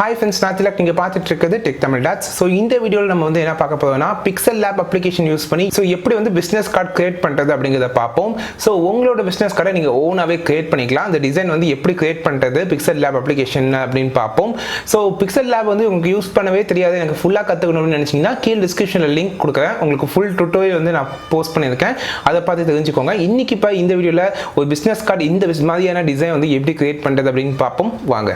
Hi friends, நான் திலக் நீங்க பார்த்துட்டு இருக்கிறது டெக் தமிழ் டாட்ஸ். ஸோ இந்த வீடியோவில் நம்ம வந்து என்ன பார்க்க போறோம்னா Pixellab அப்ளிகேஷன் யூஸ் பண்ணி எப்படி வந்து பிசினஸ் கார்டு கிரியேட் பண்றது அப்படிங்கிறத பார்ப்போம். ஸோ உங்களோட பிசினஸ் கார்டை நீங்க ஓனாவே கிரியேட் பண்ணிக்கலாம். அந்த டிசைன் வந்து எப்படி கிரியேட் பண்றது Pixellab அப்ளிகேஷன் அப்படின்னு பார்ப்போம். ஸோ Pixellab வந்து உங்களுக்கு யூஸ் பண்ணவே தெரியாது, எனக்கு ஃபுல்லாக கற்றுக்கணும்னு நினைச்சீங்கன்னா கீழே டிஸ்கிரிப்ஷனில் லிங்க் கொடுக்குறேன். உங்களுக்கு ஃபுல் டுட்டோரியல் வந்து நான் போஸ்ட் பண்ணியிருக்கேன், அதை பார்த்து தெரிஞ்சுக்கோங்க. இன்னைக்கு இப்போ இந்த வீடியோவில் ஒரு பிசினஸ் கார்டு இந்த மாதிரியான டிசைன் வந்து எப்படி கிரியேட் பண்றது அப்படின்னு பார்ப்போம் வாங்க.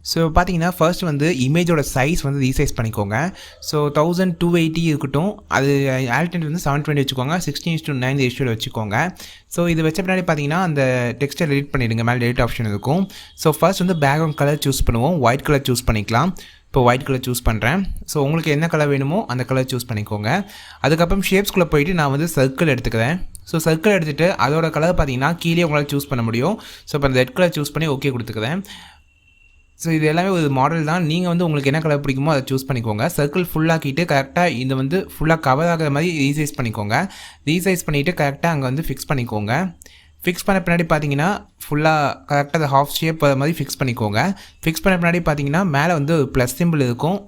ஸோ பார்த்தீங்கன்னா ஃபர்ஸ்ட் வந்து இமேஜோட சைஸ் வந்து ரீசைஸ் பண்ணிக்கோங்க. ஸோ 1280 இருக்கட்டும், அது ஆல்டர்னேட் வந்து 720 வச்சுக்கோங்க, 16:9 ரேஷியோவில் வச்சுக்கோங்க. ஸோ இது வச்ச பின்னாடி பார்த்தீங்கன்னா அந்த டெக்ஸ்ட்டை எடிட் பண்ணிவிடுங்க, மேலே எடிட் ஆப்ஷன் இருக்கும். ஸோ ஃபர்ஸ்ட் வந்து பேக்ரவுண்ட் கலர் சூஸ் பண்ணுவோம், ஒயிட் கலர் சூஸ் பண்ணிக்கலாம். இப்போ ஒயிட் கலர் சூஸ் பண்ணுறேன். ஸோ உங்களுக்கு என்ன கலர் வேணுமோ அந்த கலர் சூஸ் பண்ணிக்கோங்க. அதுக்கப்புறம் ஷேப்ஸ்குள்ளே போயிட்டு நான் வந்து சர்க்கிள் எடுத்துக்கிறேன். ஸோ சர்க்கிள் எடுத்துகிட்டு அதோட கலர் பார்த்தீங்கன்னா கீழே உங்களால் சூஸ் பண்ண முடியும். ஸோ இப்போ அந்த ரெட் கலர் சூஸ் பண்ணி ஓகே கொடுத்துக்கிறேன். ஸோ இது எல்லாமே ஒரு மாடல் தான், நீங்கள் வந்து உங்களுக்கு என்ன கலர் பிடிக்குமோ அதை சூஸ் பண்ணிக்கோங்க. சர்க்கிள் ஃபுல்லாக்கிட்டு கரெக்டாக இது வந்து ஃபுல்லாக கவர் ஆகிற மாதிரி ரீசைஸ் பண்ணிக்கோங்க. ரீசைஸ் பண்ணிவிட்டு கரெக்டாக அங்கே வந்து ஃபிக்ஸ் பண்ணிக்கோங்க. ஃபிக்ஸ் பண்ண பின்னாடி பார்த்தீங்கன்னா ஃபுல்லாக கரெக்டாக அதை ஹாஃப் ஷேப் அது மாதிரி ஃபிக்ஸ் பண்ணிக்கோங்க. ஃபிக்ஸ் பண்ண பின்னாடி பார்த்தீங்கன்னா மேலே வந்து ஒரு ப்ளஸ் சிம்பிள் இருக்கும்,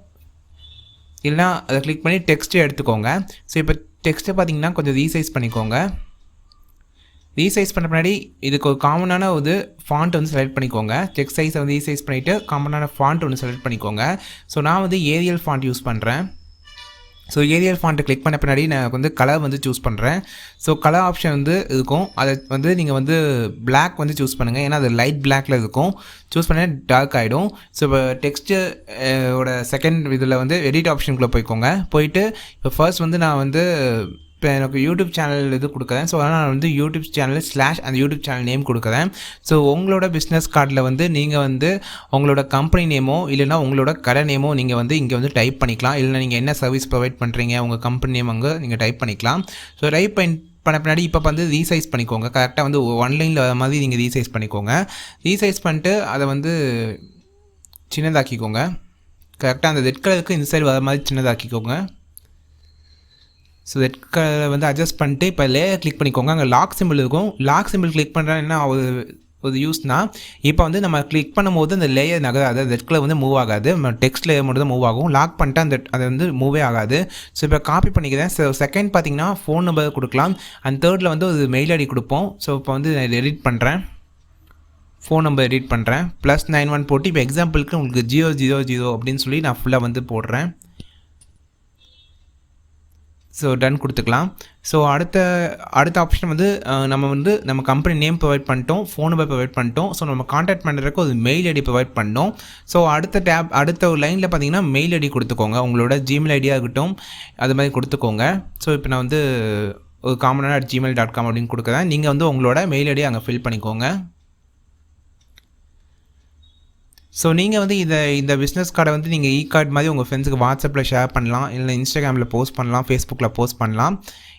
இல்லைனா அதை கிளிக் பண்ணி டெக்ஸ்ட்டே எடுத்துக்கோங்க. ஸோ இப்போ டெக்ஸ்ட்டை பார்த்தீங்கன்னா கொஞ்சம் ரீசைஸ் பண்ணிக்கோங்க. ரீசைஸ் பண்ண பின்னாடி இதுக்கு ஒரு காமனான ஒரு ஃபாண்ட் வந்து செலக்ட் பண்ணிக்கோங்க. டெக்ஸ்ட் சைஸை வந்து ரீசைஸ் பண்ணிவிட்டு காமனான ஃபாண்ட் ஒன்று செலக்ட் பண்ணிக்கோங்க. ஸோ நான் வந்து ஏரியல் ஃபாண்ட் யூஸ் பண்ணுறேன். ஸோ ஏரியல் ஃபாண்ட்டை கிளிக் பண்ண பின்னாடி நான் வந்து கலர் வந்து சூஸ் பண்ணுறேன். ஸோ கலர் ஆப்ஷன் வந்து இருக்கும், அதை வந்து நீங்கள் வந்து பிளாக் வந்து சூஸ் பண்ணுங்கள், ஏன்னா அது லைட் பிளாக்ல இருக்கும். சூஸ் பண்ணால் டார்க் ஆகிடும். ஸோ இப்போ டெக்ஸ்ட்டு ஓட செகண்ட் இதில் வந்து எடிட் ஆப்ஷனுக்குள்ளே போய்க்கோங்க. போயிட்டு இப்போ ஃபர்ஸ்ட் வந்து நான் வந்து இப்போ எனக்கு யூடியூப் சேனல் இது கொடுக்குறேன். ஸோ அதனால் நான் வந்து யூடியூப் சேனல் / அந்த யூடியூப் சேனல் நேம் கொடுக்குறேன். ஸோ உங்களோட பிஸ்னஸ் கார்டில் வந்து நீங்கள் வந்து உங்களோட கம்பெனி நேமோ இல்லைனா உங்களோட கடை நேமோ நீங்கள் வந்து இங்கே வந்து டைப் பண்ணிக்கலாம். இல்லைனா நீங்கள் என்ன சர்வீஸ் ப்ரொவைட் பண்ணுறீங்க உங்கள் கம்பெனி நேம் அங்கே நீங்கள் டைப் பண்ணிக்கலாம். ஸோ டைப் பண்ண பின்னாடி இப்போ வந்து ரீசைஸ் பண்ணிக்கோங்க. கரெக்டாக வந்து ஒன்லைனில் வர மாதிரி நீங்கள் ரீசைஸ் பண்ணிக்கோங்க. ரீசைஸ் பண்ணிட்டு அதை வந்து சின்னதாக்கிக்கோங்க. கரெக்டாக அந்த ரெட் கலருக்கு இந்த சைடு வர மாதிரி சின்னதாக்கிக்கோங்க. ஸோ ரெட் கலரை வந்து அட்ஜஸ்ட் பண்ணிட்டு இப்போ லேயர் கிளிக் பண்ணிக்கோங்க. அங்கே லாக் சிம்பிள் இருக்கும், லாக் சிம்பிள் கிளிக் பண்ணுறேன் என்ன ஒரு யூஸ்னால் இப்போ வந்து நம்ம கிளிக் பண்ணும்போது அந்த லேயர் நகராது, ரெட் கலர் வந்து மூவ் ஆகாது, நம்ம டெக்ஸ்ட் லேயர் மட்டும் தான் மூவ் ஆகும். லாக் பண்ணிட்டு அது வந்து மூவே ஆகாது. ஸோ இப்போ காப்பி பண்ணிக்கிறேன். ஸோ செகண்ட் பார்த்தீங்கன்னா ஃபோன் நம்பர் கொடுக்கலாம், அண்ட் தேர்டில் வந்து ஒரு மெயில் ஐடி கொடுப்போம். ஸோ இப்போ வந்து நான் எடிட் பண்ணுறேன், ஃபோன் நம்பர் எடிட் பண்ணுறேன், +91 போட்டு இப்போ எக்ஸாம்பிளுக்கு உங்களுக்கு 000 அப்படின்னு சொல்லி நான் ஃபுல்லாக வந்து போடுறேன். ஸோ டன் கொடுத்துக்கலாம். ஸோ அடுத்த ஆப்ஷன் வந்து நம்ம கம்பெனி நேம் ப்ரொவைட் பண்ணிட்டோம், ஃபோன் நம்பர் ப்ரொவைட் பண்ணிட்டோம். ஸோ நம்ம கான்டாக்ட் பண்ணுறதுக்கு ஒரு மெயில் ஐடி ப்ரொவைட் பண்ணோம். ஸோ அடுத்த ஒரு லைனில் பார்த்தீங்கன்னா மெயில் ஐடி கொடுத்துக்கோங்க, உங்களோட ஜிமெயில் ஐடியாக இருக்கட்டும் அது மாதிரி கொடுத்துக்கோங்க. ஸோ இப்போ நான் வந்து ஒரு காமனான gmail.com அப்படின்னு கொடுக்குறேன். நீங்கள் வந்து உங்களோட மெயில் ஐடியை அங்கே ஃபில் பண்ணிக்கோங்க. ஸோ நீங்கள் வந்து இந்த பிஸ்னஸ் கார்டை வந்து நீங்கள் கார்டு மாதிரி உங்கள் ஃப்ரெண்ட்ஸுக்கு வாட்ஸ்அப்பில் ஷேர் பண்ணலாம், இல்லை இன்ஸ்டாகிராமில் போஸ்ட் பண்ணலாம், ஃபேஸ்புக்கில் போஸ்ட் பண்ணலாம்,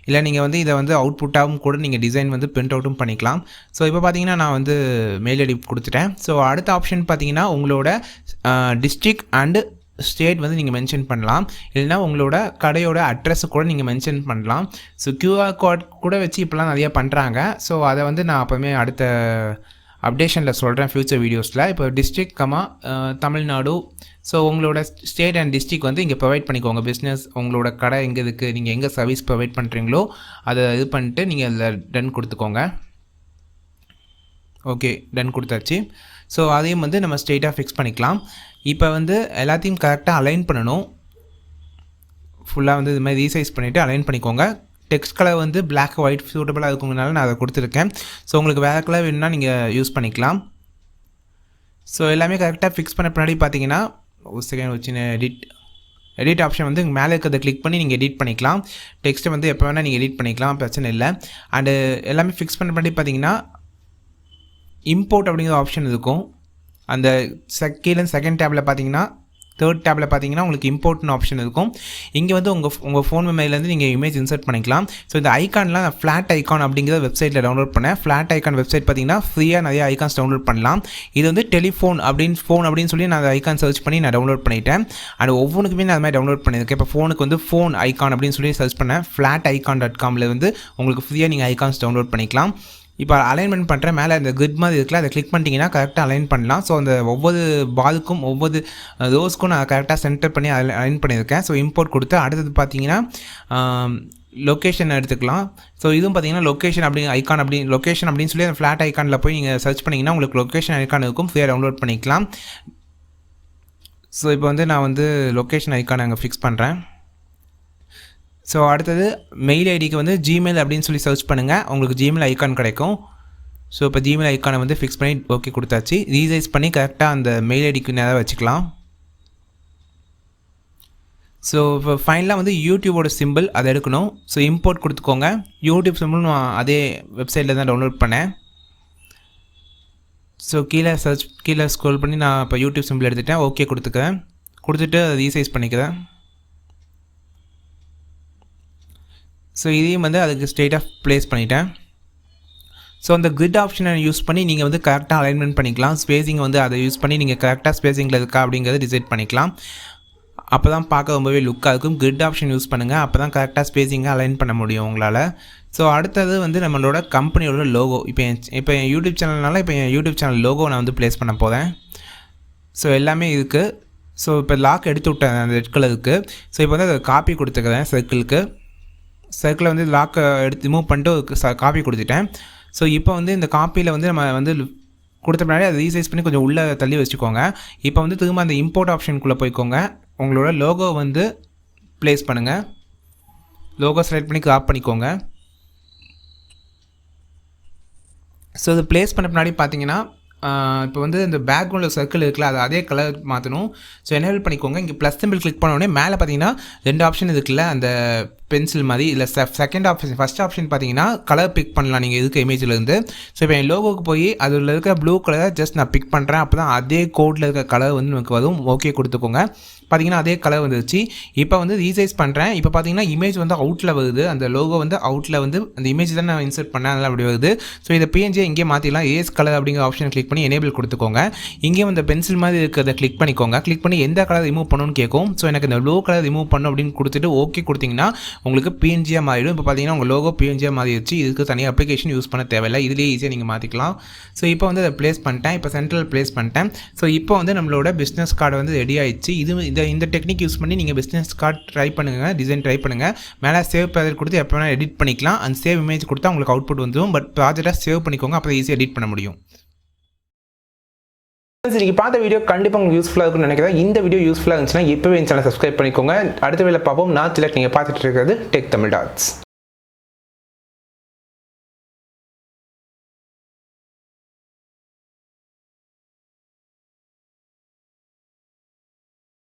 இல்லை நீங்கள் வந்து இதை வந்து அவுட்புட்டாகவும் கூட நீங்கள் டிசைன் வந்து பிரிண்ட் அவுட்டும் பண்ணிக்கலாம். ஸோ இப்போ பார்த்தீங்கன்னா நான் வந்து மெயில் ஐடி கொடுத்துட்டேன். ஸோ அடுத்த ஆப்ஷன் பார்த்தீங்கன்னா உங்களோட டிஸ்ட்ரிக்ட் அண்டு ஸ்டேட் வந்து நீங்கள் மென்ஷன் பண்ணலாம், இல்லைனா உங்களோட கடையோட அட்ரஸை கூட நீங்கள் மென்ஷன் பண்ணலாம். ஸோ QR கோட் கூட வச்சு இப்போலாம் நிறையா பண்ணுறாங்க. ஸோ அதை வந்து நான் அப்போவுமே அடுத்த அப்டேஷனில் சொல்கிறேன் ஃப்யூச்சர் வீடியோஸில். இப்போ டிஸ்ட்ரிக்ட் தமிழ்நாடு. ஸோ உங்களோட ஸ்டேட் அண்ட் டிஸ்ட்ரிக்ட் வந்து இங்கே ப்ரொவைட் பண்ணிக்கோங்க. பிஸ்னஸ் உங்களோட கடை எங்கே இருக்குது, நீங்கள் எங்கே சர்வீஸ் ப்ரொவைட் பண்ணுறீங்களோ அதை இது பண்ணிட்டு நீங்கள் அதில் டன் கொடுத்துக்கோங்க. ஓகே, டன் கொடுத்தாச்சு. ஸோ அதையும் வந்து நம்ம ஸ்ட்ரெயிட்டாக ஃபிக்ஸ் பண்ணிக்கலாம். இப்போ வந்து எல்லாத்தையும் கரெக்டாக அலைன் பண்ணணும். ஃபுல்லாக வந்து இது மாதிரி ரீசைஸ் பண்ணிவிட்டு அலைன் பண்ணிக்கோங்க. டெக்ஸ்ட் கலர் வந்து பிளாக் ஒயிட் சூட்டபுளாக இருக்குங்கனால நான் அதை கொடுத்துருக்கேன். ஸோ உங்களுக்கு வேறு கலர் வேணும்னா நீங்கள் யூஸ் பண்ணிக்கலாம். ஸோ எல்லாமே கரெக்டாக ஃபிக்ஸ் பண்ண பின்னாடி பார்த்தீங்கன்னா ஒரு செகண்ட் வச்சு எடிட் ஆப்ஷன் வந்து மேலே இருக்கிறத கிளிக் பண்ணி நீங்கள் எடிட் பண்ணிக்கலாம். டெக்ஸ்ட்டை வந்து எப்போ வேணால் நீங்கள் எடிட் பண்ணிக்கலாம், பிரச்சனை இல்லை. அண்டு எல்லாமே ஃபிக்ஸ் பண்ண பின்னாடி பார்த்தீங்கன்னா இம்போர்ட் அப்படிங்கிற ஆப்ஷன் இருக்கும். அந்த கீழே செகண்ட் டேப்பில் பார்த்தீங்கன்னா தேர்ட் டேப்பில் பார்த்தீங்கன்னா உங்களுக்கு இம்போர்ட்னு ஆப்ஷன் இருக்கும். இங்கே வந்து உங்கள் ஃபோன் மெமரிலேருந்து நீங்கள் இமேஜ் இன்சர்ட் பண்ணிக்கலாம். ஸோ இந்த ஐக்கான்லாம் நான் ஃப்ளாட் ஐக்கான் அப்படிங்கிற வெப்சைட்டில் டவுன்லோட் பண்ணேன். ஃப்ளாட் ஐக்கான் வெப்சைட் பார்த்தீங்கன்னா ஃப்ரீயாக நிறைய ஐக்கான்ஸ் டவுன்லோட் பண்ணலாம். இது வந்து டெலிஃபோன் அப்படின்னு சொல்லி நான் அந்த ஐக்கான் சர்ச் பண்ணி நான் டவுன்லோட் பண்ணிட்டேன். அண்ட் ஒவ்வொன்றுக்குமே நான் அது மாதிரி டவுன்லோட் பண்ணியிருக்கேன். இப்போ ஃபோனுக்கு வந்து ஃபோன் ஐக்கான் அப்படின்னு சொல்லி சர்ச் பண்ணேன். flaticon.comல வந்து உங்களுக்கு ஃப்ரீயாக நீங்கள் ஐக்கான்ஸ் டவுன்லோட் பண்ணிக்கலாம். இப்போ அலைன்மெண்ட் பண்ணுறேன். மேலே அந்த கிரிட் மாதிரி இருக்குல்ல, அதை கிளிக் பண்ணிட்டீங்கன்னா கரெக்டாக அலைன் பண்ணலாம். ஸோ அந்த ஒவ்வொரு பாலுக்கும் ஒவ்வொரு ரோஸ்க்கும் நான் கரெக்டாக சென்டர் பண்ணி அலைன் பண்ணியிருக்கேன். ஸோ இம்போர்ட் கொடுத்து அடுத்தது பார்த்தீங்கன்னா லொக்கேஷன் எடுத்துக்கலாம். ஸோ இதுவும் பார்த்தீங்கன்னா லொக்கேஷன் லொக்கேஷன் அப்படின்னு சொல்லி அந்த ஃப்ளாட் ஐக்கானில் போய் நீங்கள் சர்ச் பண்ணிங்கன்னா உங்களுக்கு லொக்கேஷன் ஐக்கான் இருக்கும். ஃப்ரீயாக டவுன்லோட் பண்ணிக்கலாம். ஸோ இப்போ வந்து நான் வந்து லொக்கேஷன் ஐக்கான் அங்கே ஃபிக்ஸ் பண்ணுறேன். ஸோ அடுத்தது மெயில் ஐடிக்கு வந்து ஜிமெயில் அப்படின்னு சொல்லி சர்ச் பண்ணுங்கள். உங்களுக்கு ஜிமெயில் ஐக்கான் கிடைக்கும். ஸோ இப்போ ஜிமெயில் ஐக்கானை வந்து ஃபிக்ஸ் பண்ணி ஓகே கொடுத்தாச்சு. ரீசைஸ் பண்ணி கரெக்டாக அந்த மெயில் ஐடிக்கு நேராக வச்சுக்கலாம். ஸோ இப்போ ஃபைனலாக வந்து யூடியூபோட சிம்பிள் அதை எடுக்கணும். ஸோ இம்போர்ட் கொடுத்துக்கோங்க. யூடியூப் சிம்பிள் நான் அதே வெப்சைட்டில் தான் டவுன்லோட் பண்ணேன். ஸோ கீழே ஸ்க்ரோல் பண்ணி நான் இப்போ யூடியூப் சிம்பிள் எடுத்துகிட்டேன். ஓகே கொடுத்துட்டு அதை ரீசைஸ் பண்ணிக்கிறேன். ஸோ இதையும் வந்து அதுக்கு ஸ்ட்ரெயிட்டாக ப்ளேஸ் பண்ணிட்டேன். ஸோ அந்த கிரிட் ஆப்ஷனை யூஸ் பண்ணி நீங்கள் வந்து கரெக்டாக அலைன்மெண்ட் பண்ணிக்கலாம். ஸ்பேசிங் வந்து அதை யூஸ் பண்ணி நீங்கள் கரெக்டாக ஸ்பேசிங்கில் இருக்கா அப்படிங்கிறத டிசைட் பண்ணிக்கலாம். அப்போ தான் பார்க்க ரொம்பவே லுக்காக இருக்கும். கிரிட் ஆப்ஷன் யூஸ் பண்ணுங்கள். அப்போ தான் கரெக்டாக ஸ்பேசிங்காக அலைன் பண்ண முடியும் உங்களால். ஸோ அடுத்தது வந்து நம்மளோட கம்பெனியோட லோகோ. இப்போ என் யூடியூப் சேனல்னால இப்போ என் யூடியூப் சேனல் லோகோ நான் வந்து ப்ளேஸ் பண்ண போகிறேன். ஸோ எல்லாமே இருக்குது. ஸோ இப்போ லாக் எடுத்து விட்டேன் அந்த ரெட் கலருக்கு. ஸோ இப்போ வந்து அதை காப்பி கொடுத்துக்கிறேன் சர்க்கிளை வந்து லாக்கை எடுத்து ரிமூவ் பண்ணிட்டு காப்பி கொடுத்துட்டேன். ஸோ இப்போ வந்து இந்த காப்பியில் வந்து நம்ம வந்து கொடுத்த பின்னாடி அதை ரீசைஸ் பண்ணி கொஞ்சம் உள்ளே தள்ளி வச்சுக்கோங்க. இப்போ வந்து திரும்ப அந்த இம்போர்ட் ஆப்ஷனுக்குள்ளே போய்க்கோங்க. உங்களோட லோகோ வந்து ப்ளேஸ் பண்ணுங்கள். லோகோ செலக்ட் பண்ணி கிராப் பண்ணிக்கோங்க. ஸோ இது ப்ளேஸ் பண்ண பின்னாடி பார்த்தீங்கன்னா இப்போ வந்து இந்த பேக்ரவுண்டில் சர்க்கிள் இருக்குல்ல, அது அதே கலர் மாற்றணும். ஸோ எனேபிள் பண்ணிக்கோங்க. இங்கே ப்ளஸ் சிம்பிள் கிளிக் பண்ண உடனே மேலே பார்த்தீங்கன்னா 2 ஆப்ஷன் இருக்குல்ல, அந்த பென்சில் மாதிரி. இல்லை செகண்ட் ஆப்ஷன் ஃபஸ்ட் ஆப்ஷன் பார்த்தீங்கன்னா கலர் பிக் பண்ணலாம் நீங்கள் இதுக்கு இமேஜில் இருந்து. ஸோ இப்போ என் லோகோக்கு போய் அதில் இருக்க ப்ளூ கலரை ஜஸ்ட் நான் பிக் பண்ணுறேன். அப்போ தான் அதே கோடில் இருக்க கலர் வந்து நமக்கு வரும். ஓகே கொடுத்துக்கோங்க. பார்த்தீங்கன்னா அதே கலர் வந்துருச்சு. இப்போ வந்து ரீசைஸ் பண்ணுறேன். இப்போ பார்த்தீங்கன்னா இமேஜ் வந்து அவுட்டில் வருது. அந்த லோகோ வந்து அவுட்டில் வந்து அந்த இமேஜ் தான் நான் இன்சர்ட் பண்ணேன், அதனால் அப்படி வருது. ஸோ இதை பிஎன்ஜியை இங்கே மாற்றிடலாம். ஏஸ் கலர் அப்படிங்கிற ஆப்ஷன் கிளிக் பண்ணி எனேபிள் கொடுத்துக்கோங்க. இங்கேயும் அந்த பென்சில் மாதிரி இருக்கிறத கிளிக் பண்ணிக்கோங்க. கிளிக் பண்ணி எந்த கலர் ரிமூவ் பண்ணணும்னு கேட்கும். ஸோ எனக்கு இந்த ப்ளூ கலர் ரிமூவ் பண்ணணும் அப்படின்னு கொடுத்துட்டு ஓகே கொடுத்தீங்கன்னா உங்களுக்கு பிஎன்ஜியாக மாறிடும். இப்போ பார்த்தீங்கன்னா உங்கள் லோகோ பிஎன்ஜியாக மாறிடுச்சு. இதுக்கு தனியாக அப்ளிகேஷன் யூஸ் பண்ண தேவையில்லை. இதுலேயே ஈஸியாக நீங்கள் மாற்றிக்கலாம். ஸோ இப்போ வந்து அதை ப்ளேஸ் பண்ணிட்டேன். இப்போ சென்ட்ரல் ப்ளேஸ் பண்ணிட்டேன். ஸோ இப்போ வந்து நம்மளோட பிஸ்னஸ் கார்டு வந்து ரெடி ஆயிடுச்சு. இந்த டெக்னிக் யூஸ் பண்ணி நீங்கள் பிஸ்னஸ் கார்டு ட்ரை பண்ணுங்கள், டிசைன் ட்ரை பண்ணுங்கள். மேலே சேவ் ப்ராஜெக்ட் கொடுத்து எப்போ வேணால் எடிட் பண்ணிக்கலாம். அந்த சேவ் இமேஜ் கொடுத்தா உங்களுக்கு அவுட்புட் வந்துடும். பட் ப்ராஜெக்டாக சேவ் பண்ணிக்கோங்க, அப்போ ஈஸியாக எடிட் பண்ண முடியும். இன்னைக்கு பார்த்த வீடியோ கண்டிப்பாக உங்களுக்கு யூஸ்ஃபுல்லாக இருக்கும்னு நினைக்கிறேன். இந்த வீடியோ யூஸ்ஃபுல்லாக இருந்துச்சுன்னா இப்போவே சேனல் சப்ஸ்கிரைப் பண்ணிக்கோங்க. அடுத்த வேலை பார்ப்போம். நான் திலக், நீங்கள் பார்த்துட்டு இருக்கிறது டெக் தமிழ் டாட்ஸ்.